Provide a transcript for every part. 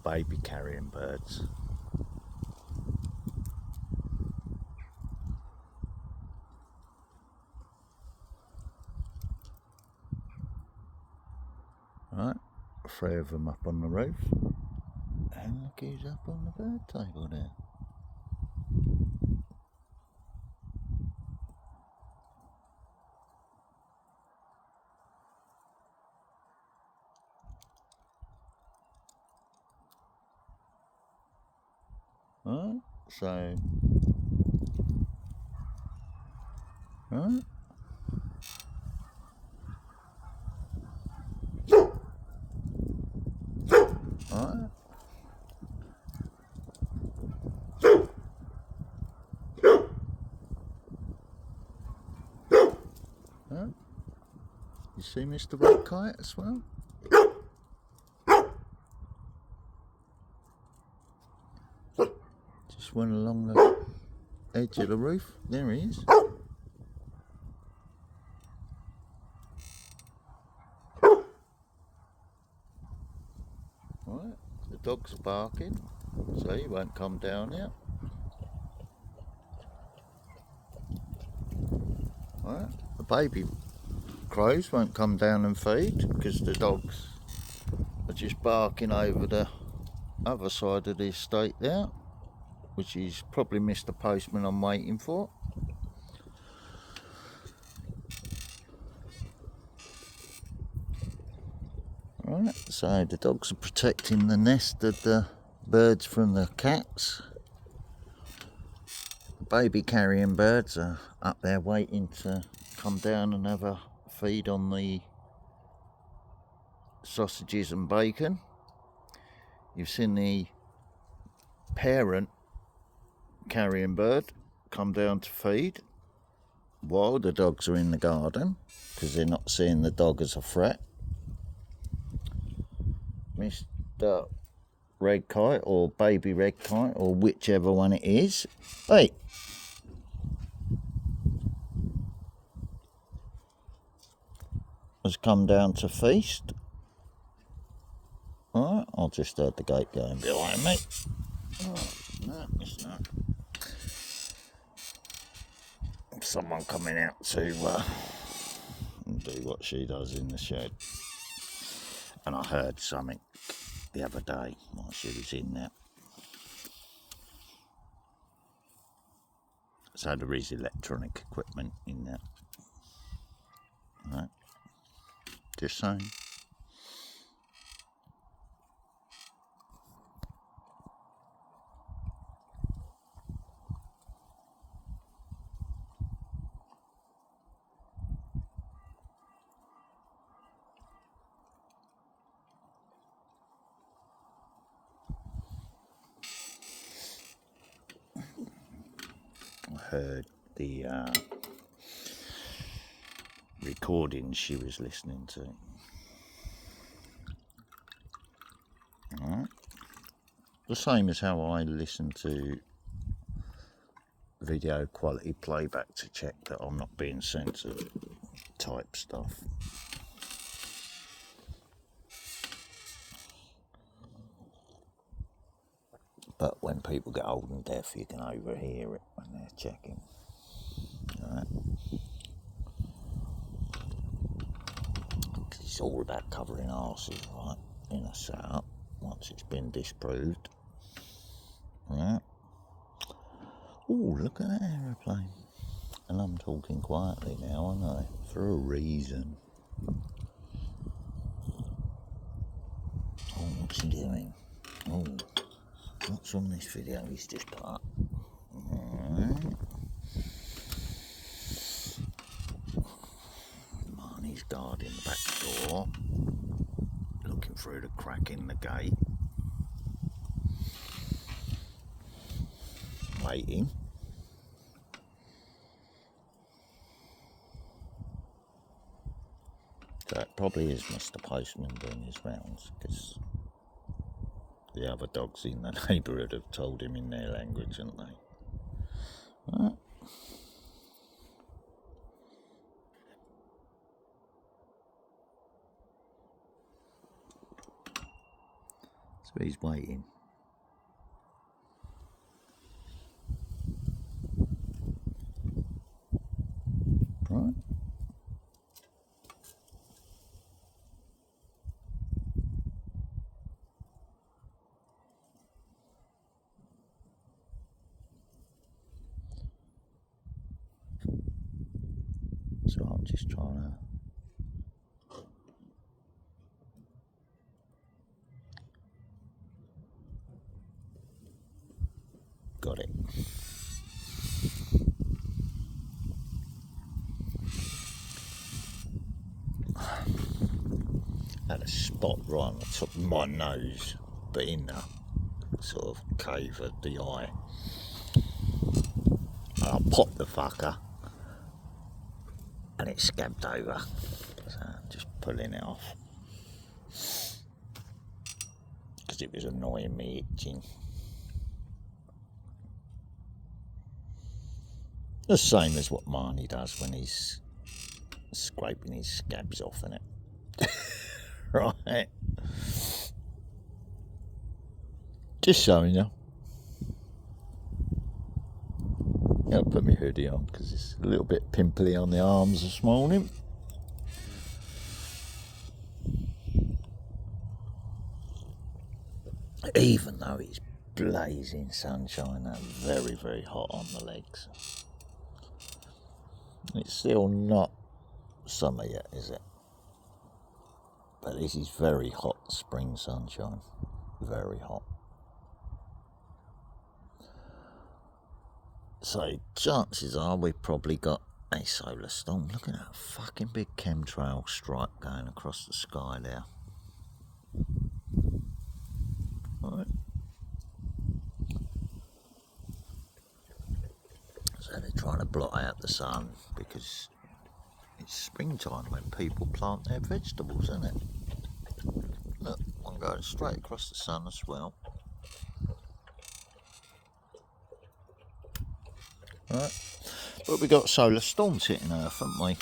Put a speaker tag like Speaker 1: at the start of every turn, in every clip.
Speaker 1: baby carrying birds. Right, 3 of them up on the roof, and look who's up on the bird table there. Right, so, right. Right. Right. You see Mr. Red Kite as well? Just went along the edge of the roof. There he is. Right, the dogs are barking, so he won't come down here. Right, the baby crows won't come down and feed because the dogs are just barking over the other side of the estate there, which is probably Mr. Postman I'm waiting for. Right, so the dogs are protecting the nest of the birds from the cats. Baby carrying birds are up there waiting to come down and have a feed on the sausages and bacon. You've seen the parent carrying bird come down to feed while the dogs are in the garden because they're not seeing the dog as a threat. Mr. Red Kite or baby red kite or whichever one it is, hey, has come down to feast. Alright, I just heard the gate going behind me. Oh, no, it's not. Someone coming out to do what she does in the shed. And I heard something the other day while she was in there. So there is electronic equipment in there. Right. Just saying. I heard the recordings she was listening to. Alright. The same as how I listen to video quality playback to check that I'm not being censored type stuff. But when people get old and deaf, you can overhear it when they're checking. Alright. It's all about covering arses, right, in a setup once it's been disproved. Right. Oh, look at that aeroplane. And I'm talking quietly now, aren't I? For a reason. Oh, what's he doing? Oh, what's on this video he's just put up? Alright. Marnie's guarding the back door, looking through the crack in the gate, waiting. So it probably is Mr. Postman doing his rounds, because the other dogs in the neighbourhood have told him in their language, haven't they? Right. So he's waiting. Right. So I'm just trying to got it. Had a spot right on the top of my nose, but in the sort of cave of the eye. And I popped the fucker and it scabbed over. So I'm just pulling it off. Because it was annoying me itching. The same as what Marnie does when he's scraping his scabs off, innit? Right. Just showing you. I'll put my hoodie on because it's a little bit pimply on the arms this morning. Even though it's blazing sunshine and very, very hot on the legs. It's still not summer yet, is it? But this is very hot spring sunshine. Very hot. So chances are we've probably got a solar storm. Look at that fucking big chemtrail stripe going across the sky there. Right. So they're trying to blot out the sun because it's springtime when people plant their vegetables, isn't it? Look, one going straight across the sun as well. Right. But we got solar storms hitting Earth, haven't we?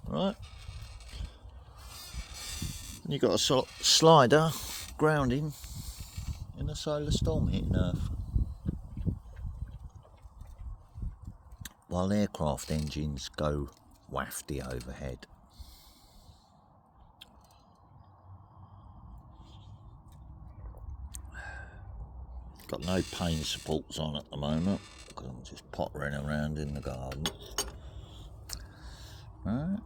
Speaker 1: Right. And you got a sort of slider grounding in a solar storm hitting Earth. While aircraft engines go wafty overhead. Got no pain supports on at the moment because I'm just pottering around in the garden. Right.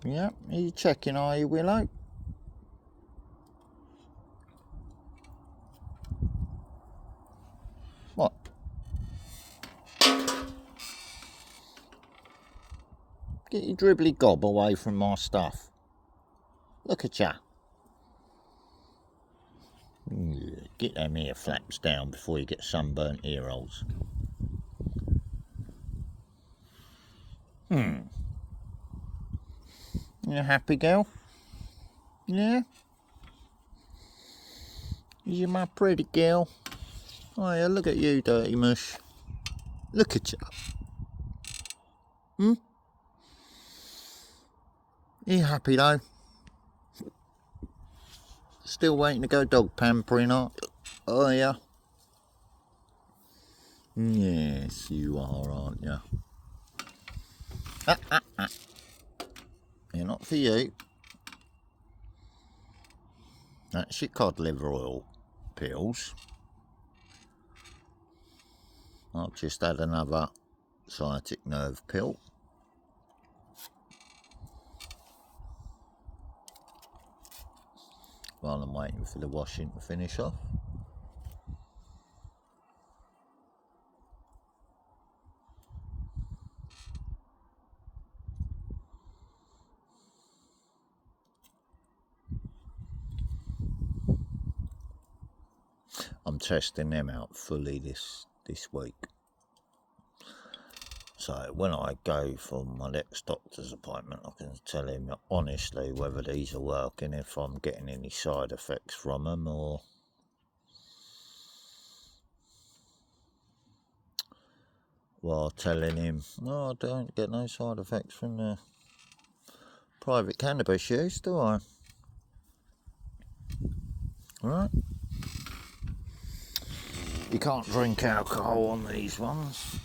Speaker 1: Yeah, are you checking, are you, Willow? What? Get your dribbly gob away from my stuff. Look at ya. Get them ear flaps down before you get sunburnt ear holes. You a happy girl? Yeah? You my pretty girl? Oh yeah, look at you, dirty mush. Look at you. You happy though? Still waiting to go dog pampering, aren't you? Oh yeah? Yes, you are, aren't you? They're not for you. That's your cod liver oil pills. I've just had another sciatic nerve pill. While I'm waiting for the washing to finish off. I'm testing them out fully this week. So when I go for my next doctor's appointment, I can tell him honestly whether these are working, if I'm getting any side effects from them, or while telling him, no, I don't get no side effects from the private cannabis use, do I? Right? You can't drink alcohol on these ones.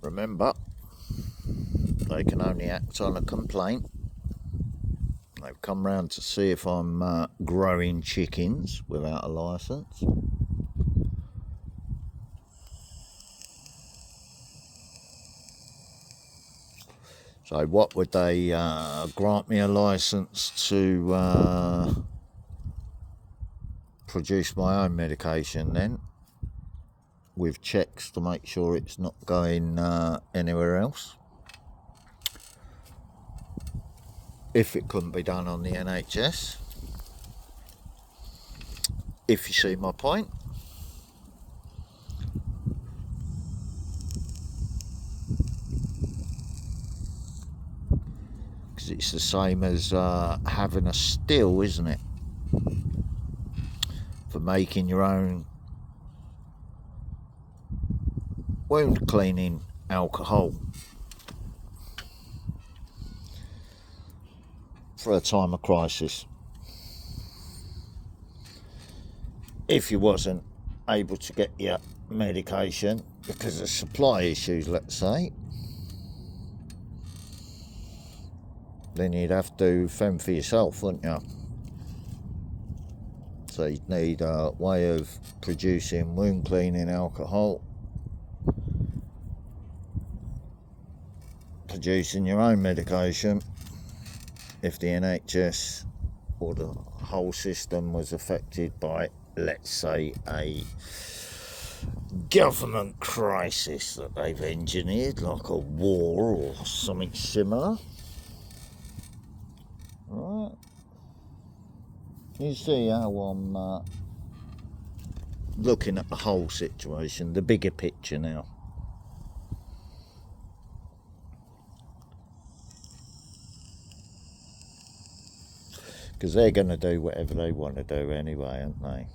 Speaker 1: Remember, they can only act on a complaint. They've come round to see if I'm growing chickens without a licence. So what would they grant me a licence to produce my own medication then, with checks to make sure it's not going anywhere else? If it couldn't be done on the NHS, if you see my point. Because it's the same as having a still, isn't it? For making your own wound cleaning alcohol for a time of crisis. If you wasn't able to get your medication because of supply issues, let's say, then you'd have to fend for yourself, wouldn't you? So you'd need a way of producing wound cleaning alcohol, producing your own medication if the NHS or the whole system was affected by, let's say, a government crisis that they've engineered, like a war or something similar. Right. You see how I'm looking at the whole situation, the bigger picture now. Because they're going to do whatever they want to do anyway, aren't they?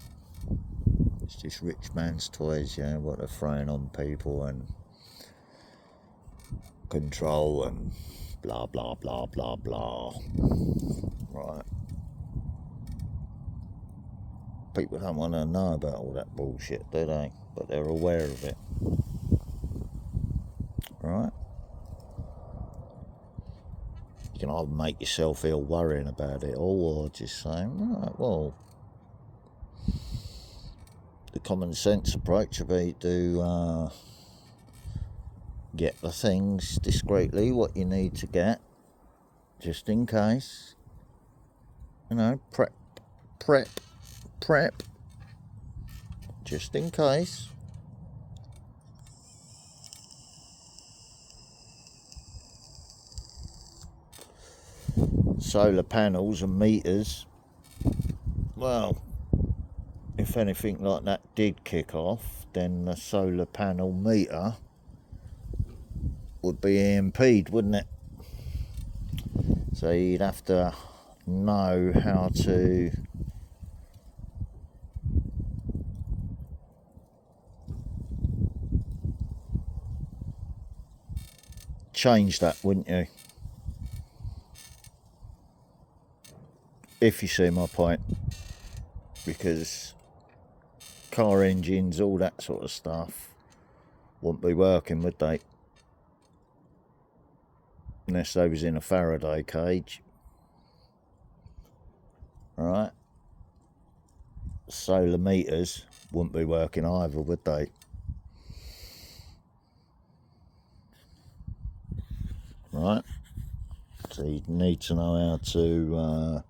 Speaker 1: It's just rich man's toys, you know, what they're throwing on people, and control and blah, blah, blah, blah, blah. Right. People don't want to know about all that bullshit, do they? But they're aware of it. Right? You can either make yourself ill worrying about it all, or just saying, right, well, the common sense approach would be to get the things discreetly, what you need to get, just in case. You know, prep, just in case. Solar panels and meters, well, if anything like that did kick off, then the solar panel meter would be EMP'd, wouldn't it? So you'd have to know how to change that, wouldn't you? If you see my point. Because car engines, all that sort of stuff, wouldn't be working, would they? Unless they was in a Faraday cage. Right? Solar meters wouldn't be working either, would they? Right? So you need to know how to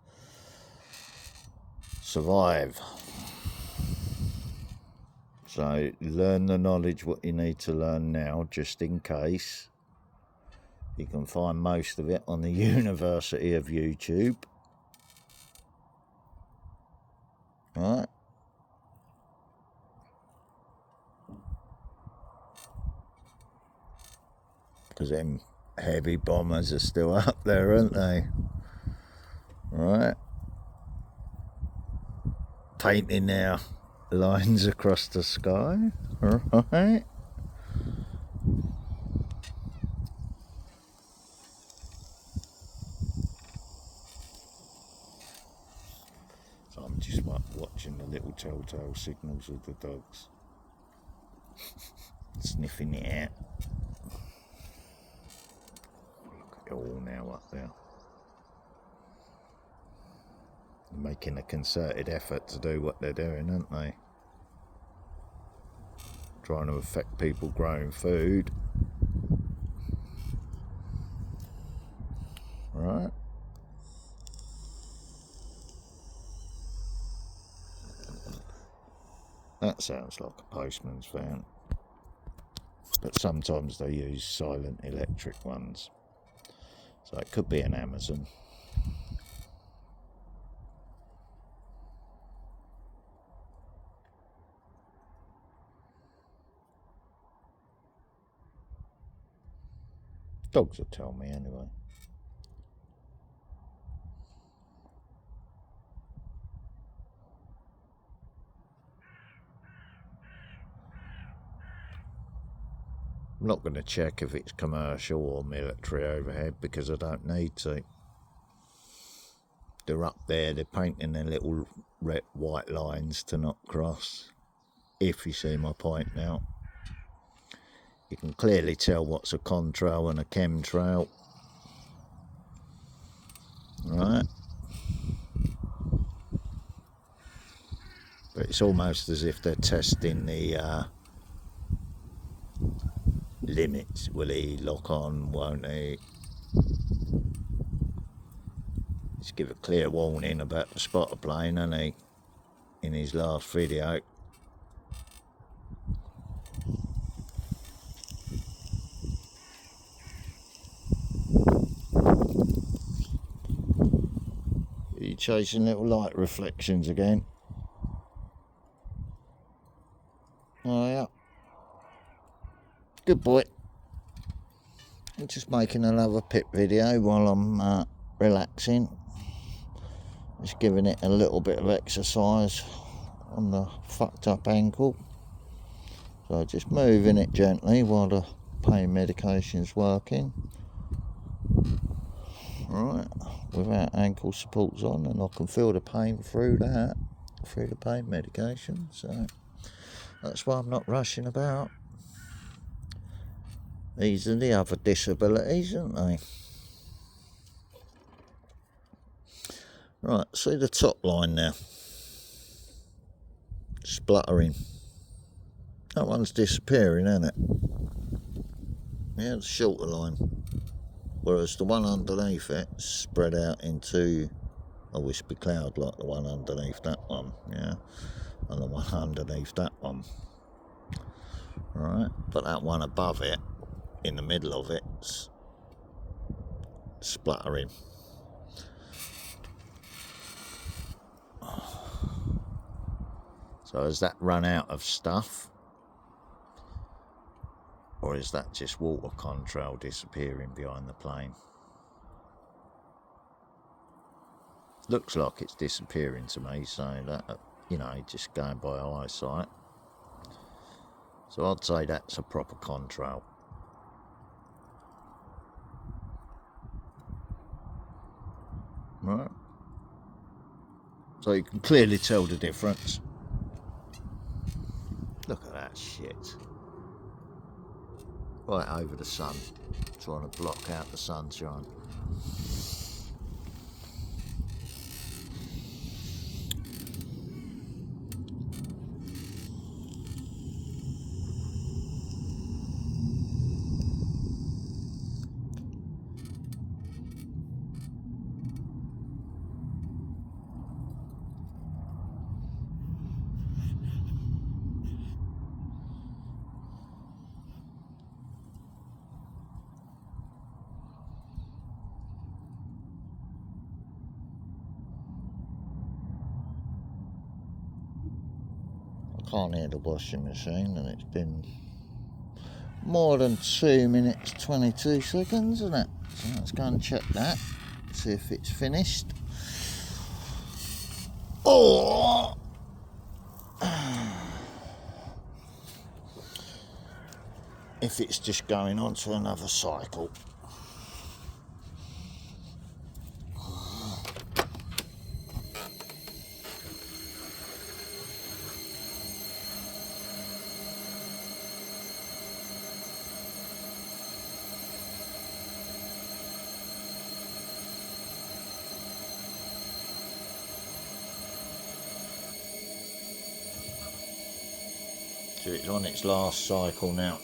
Speaker 1: survive. So learn the knowledge what you need to learn now, just in case. You can find most of it on the University of YouTube. Right? Because them heavy bombers are still up there, aren't they? Right. Painting now lines across the sky. Right. So I'm just watching the little telltale signals of the dogs. Sniffing it out. Look at it all now up there. Making a concerted effort to do what they're doing, aren't they? Trying to affect people growing food. Right. That sounds like a postman's van. But sometimes they use silent electric ones. So it could be an Amazon. Dogs will tell me anyway. I'm not going to check if it's commercial or military overhead because I don't need to. They're up there, they're painting their little red, white lines to not cross. If you see my point now. You can clearly tell what's a contrail and a chemtrail. Right. But it's almost as if they're testing the limits. Will he lock on, won't he? Just give a clear warning about the spotter plane, hasn't he? In his last video. Are you chasing little light reflections again? Oh yeah. Good boy. I'm just making another pit video while I'm relaxing. Just giving it a little bit of exercise on the fucked up ankle. So just moving it gently while the pain medication's working. Right, without ankle supports on, and I can feel the pain through that, through the pain medication. So that's why I'm not rushing about. These are the other disabilities, aren't they? Right, see the top line now. Spluttering. That one's disappearing, isn't it? Yeah, the shorter line. Whereas the one underneath it spread out into a wispy cloud like the one underneath that one, yeah, and the one underneath that one. Right, but that one above it, in the middle of it's spluttering. So has that run out of stuff? Or is that just water contrail disappearing behind the plane? Looks like it's disappearing to me, so that, you know, just going by eyesight. So I'd say that's a proper contrail. Right. So you can clearly tell the difference. Look at that shit. Right over the sun, trying to block out the sunshine. I can't hear the washing machine, and it's been more than 2 minutes 22 seconds, isn't it? So let's go and check that, see if it's finished. Oh, if it's just going on to another cycle. So it's on its last cycle now.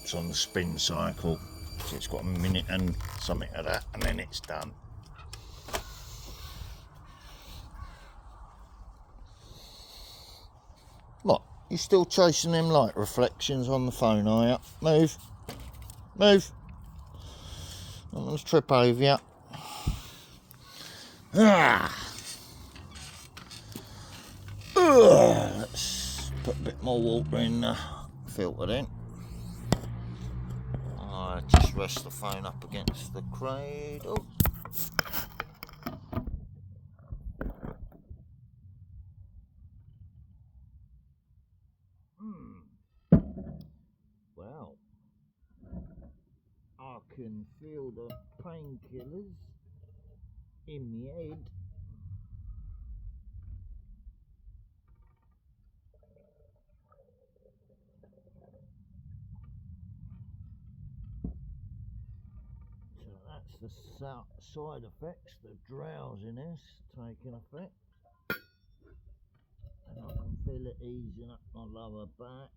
Speaker 1: It's on the spin cycle. So it's got a minute and something of that, and then it's done. What? You still chasing them light reflections on the phone, are you? Move. Move. I'm going to trip over you. Ah. Let's put a bit more water in the filter then. I just rest the phone up against the cradle. Well, I can feel the painkillers in my head. So that's the side effects, the drowsiness taking effect. And I can feel it easing up my lower back.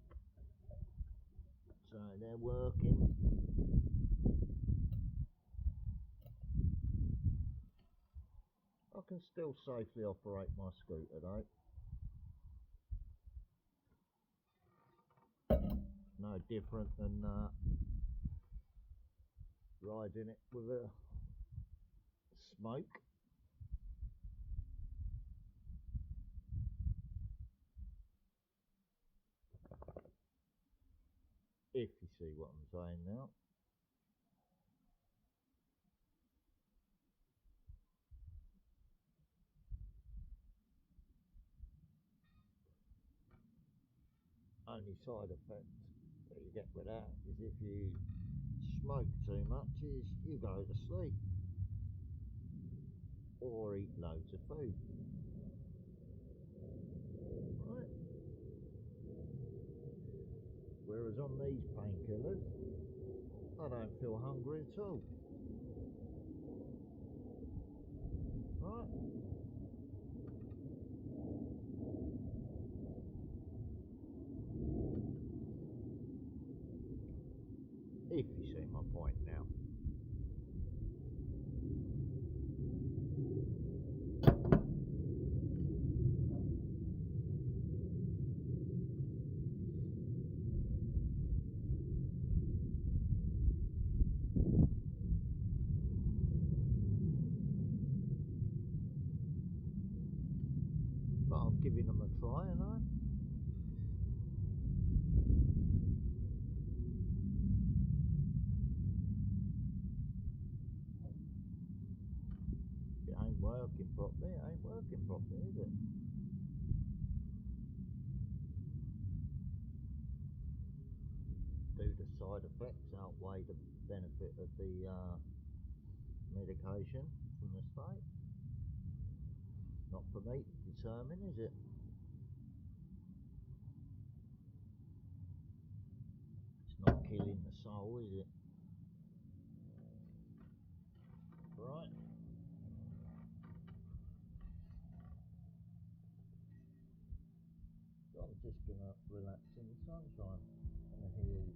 Speaker 1: So they're working. I can still safely operate my scooter though. No different than riding it with a smoke. If you see what I'm saying now. Only side effect that you get with that is if you smoke too much is you go to sleep or eat loads of food. Right. Whereas on these painkillers, I don't feel hungry at all. Right. If you see my point now. But I'm giving them a try, and it ain't working properly, is it? Do the side effects outweigh the benefit of the medication from the state? Not for me to determine, is it? It's not killing the soul, is it? Right. So I'm just going to relax in the sunshine on the hills.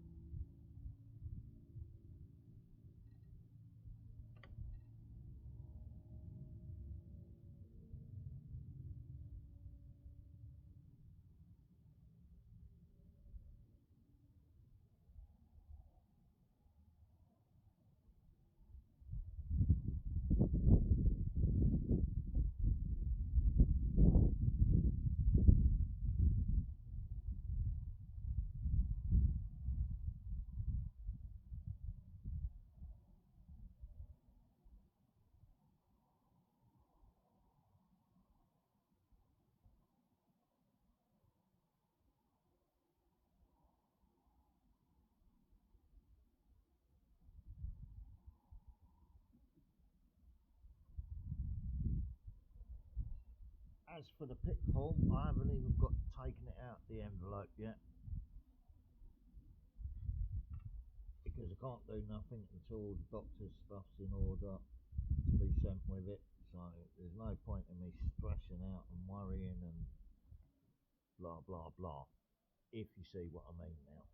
Speaker 1: As for the PIC form, I haven't even got taken it out the envelope yet, because I can't do nothing until the doctor's stuff's in order to be sent with it. So there's no point in me stressing out and worrying and blah blah blah, if you see what I mean now.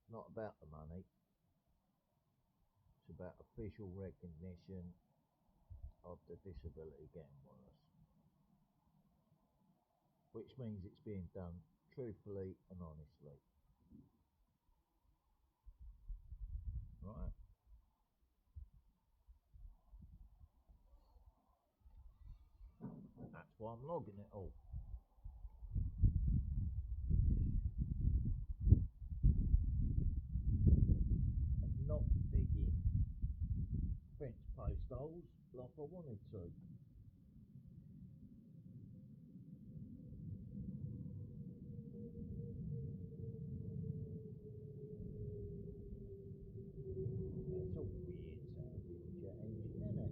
Speaker 1: It's not about the money, it's about official recognition of the disability getting worse, which means it's being done truthfully and honestly. Right. That's why I'm logging it all. I'm not digging fence post holes like I wanted to. That's a weird sounding jet engine, isn't it?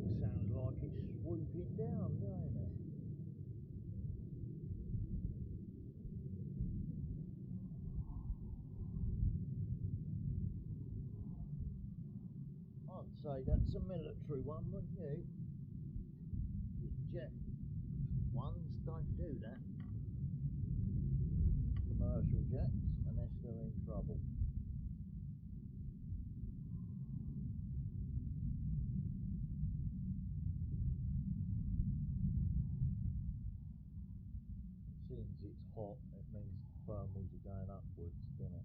Speaker 1: That sounds like it's swooping down, doesn't it? I'd say that's a military one, wouldn't you? Jet ones don't do that. Commercial jets, unless they're in trouble. Since it's hot, it means thermals are going upwards, doesn't it?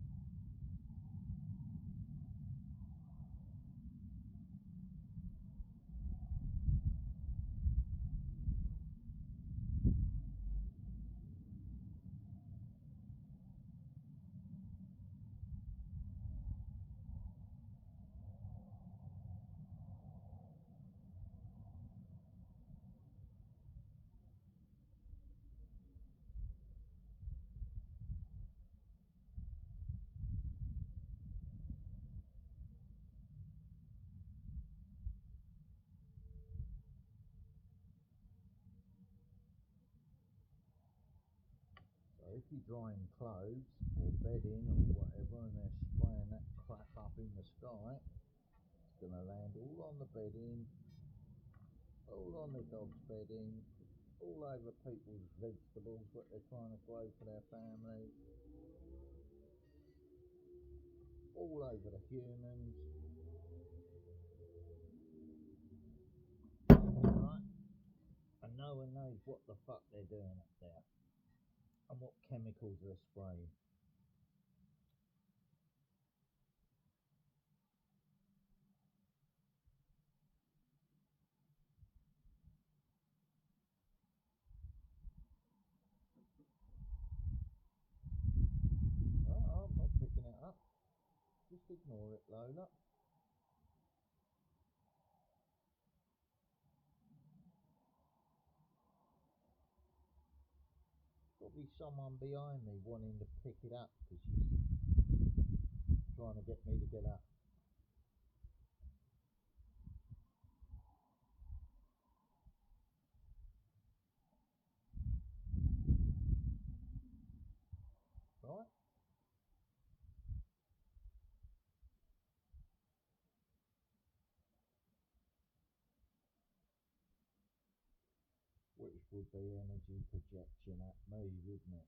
Speaker 1: So if you're drying clothes or bedding or whatever and they're spraying that crap up in the sky, it's going to land all on the bedding, all on the dog's bedding, all over people's vegetables that they're trying to grow for their family, all over the humans. Right? And no one knows what the fuck they're doing up there and what chemicals they're spraying. Oh, I'm not picking it up. Just ignore it, Lola. There'll be someone behind me wanting to pick it up because she's trying to get me to get up. Right? Which would be energy projection at me, wouldn't it?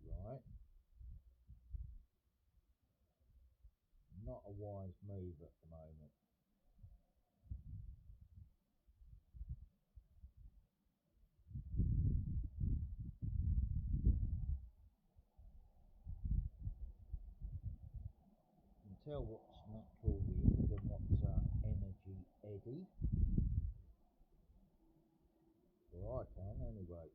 Speaker 1: Right? Not a wise move at the moment. You can tell what's natural wind and what's energy eddy. Well, I can anyway.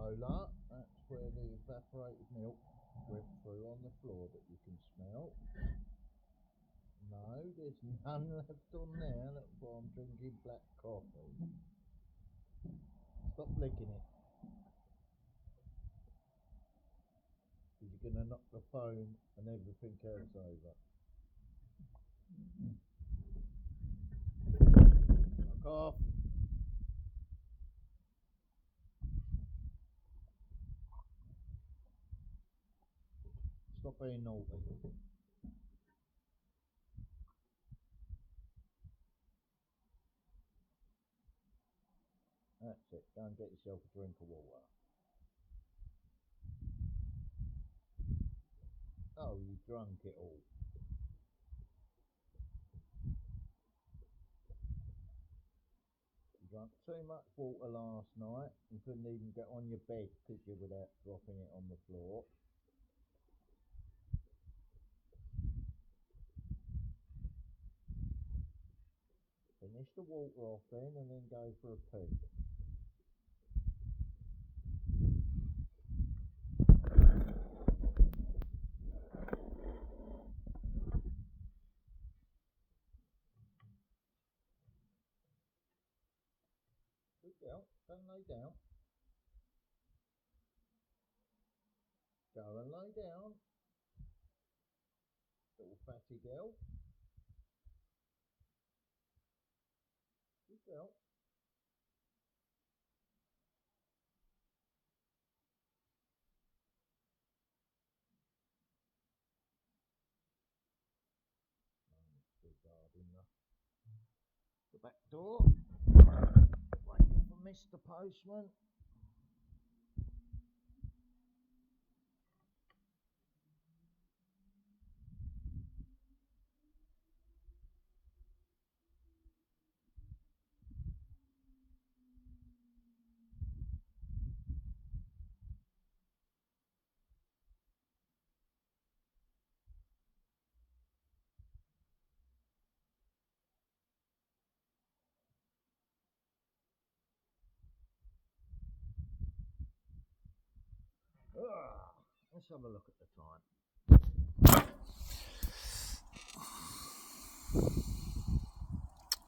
Speaker 1: roller, that's where the evaporated milk went through on the floor that you can smell. No, there's none left on there, that's why I'm drinking black coffee. Stop licking it. Because you're going to knock the phone and everything else over. Knock off. Stop being naughty. That's it, go and get yourself a drink of water. Oh, you drunk it all. You drank too much water last night and couldn't even get on your bed because you were out dropping it on the floor. Finish the water off then and then go for a pee. Good girl, don't lay down. Go and lay down. Little fatty girl. Good girl. Guarding the back door. Waiting for Mr. Postman. Let's have a look at the time.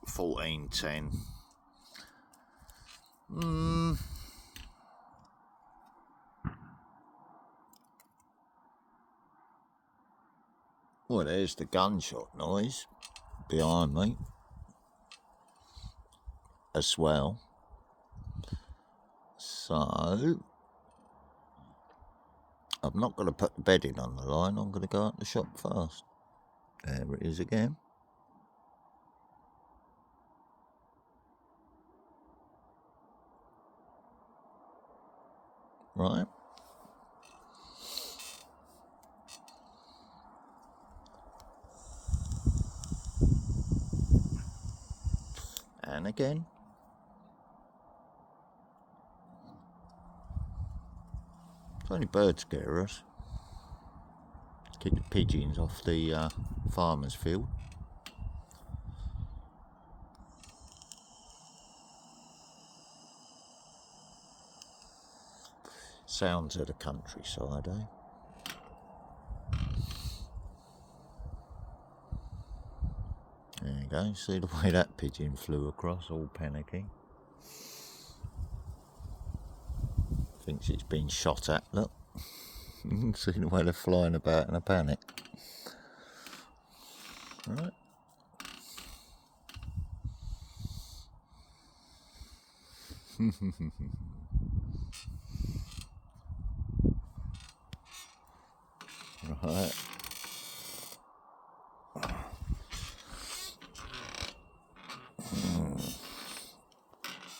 Speaker 1: 14:10. Well, there's the gunshot noise behind me as well. So I'm not going to put the bedding on the line, I'm going to go out the shop first. There it is again. Right. And again. It's only bird scarers. Keep the pigeons off the farmer's field. Sounds of the countryside, eh? There you go, see the way that pigeon flew across, all panicky. Thinks it's been shot at, look. See the way they're flying about in a panic. Right. Right.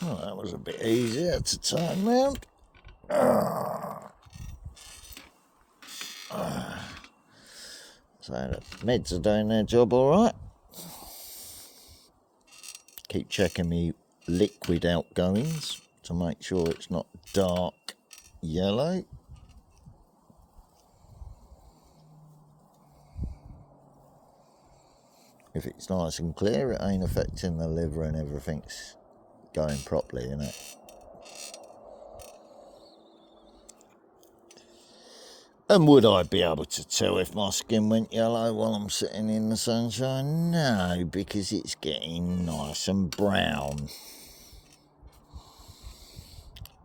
Speaker 1: Well, that was a bit easier to turn round. So the meds are doing their job all right. Keep checking me liquid outgoings to make sure it's not dark yellow. If it's nice and clear, it ain't affecting the liver and everything's going properly, innit? And would I be able to tell if my skin went yellow while I'm sitting in the sunshine? No, because it's getting nice and brown.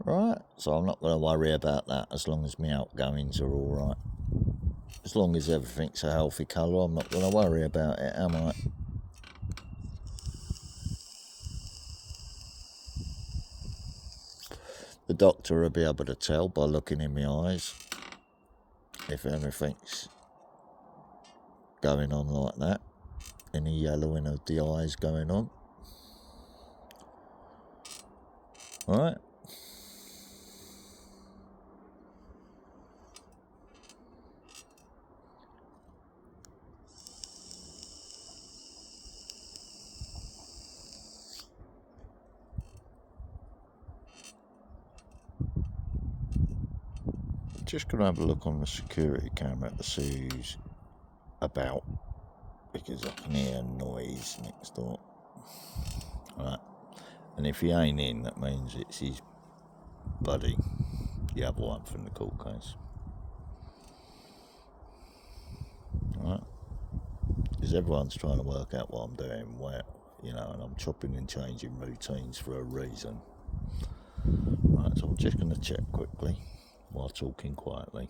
Speaker 1: Right, so I'm not going to worry about that as long as my outgoings are alright. As long as everything's a healthy colour, I'm not going to worry about it, am I? The doctor will be able to tell by looking in my eyes if anything's going on like that. Any yellowing of the eyes going on. Alright. Just going to have a look on the security camera to see who's about, because I can hear noise next door. Right, and if he ain't in, that means it's his buddy, the other one from the court case. Right, because everyone's trying to work out what I'm doing, well, you know, and I'm chopping and changing routines for a reason. Right, so I'm just going to check quickly while talking quietly.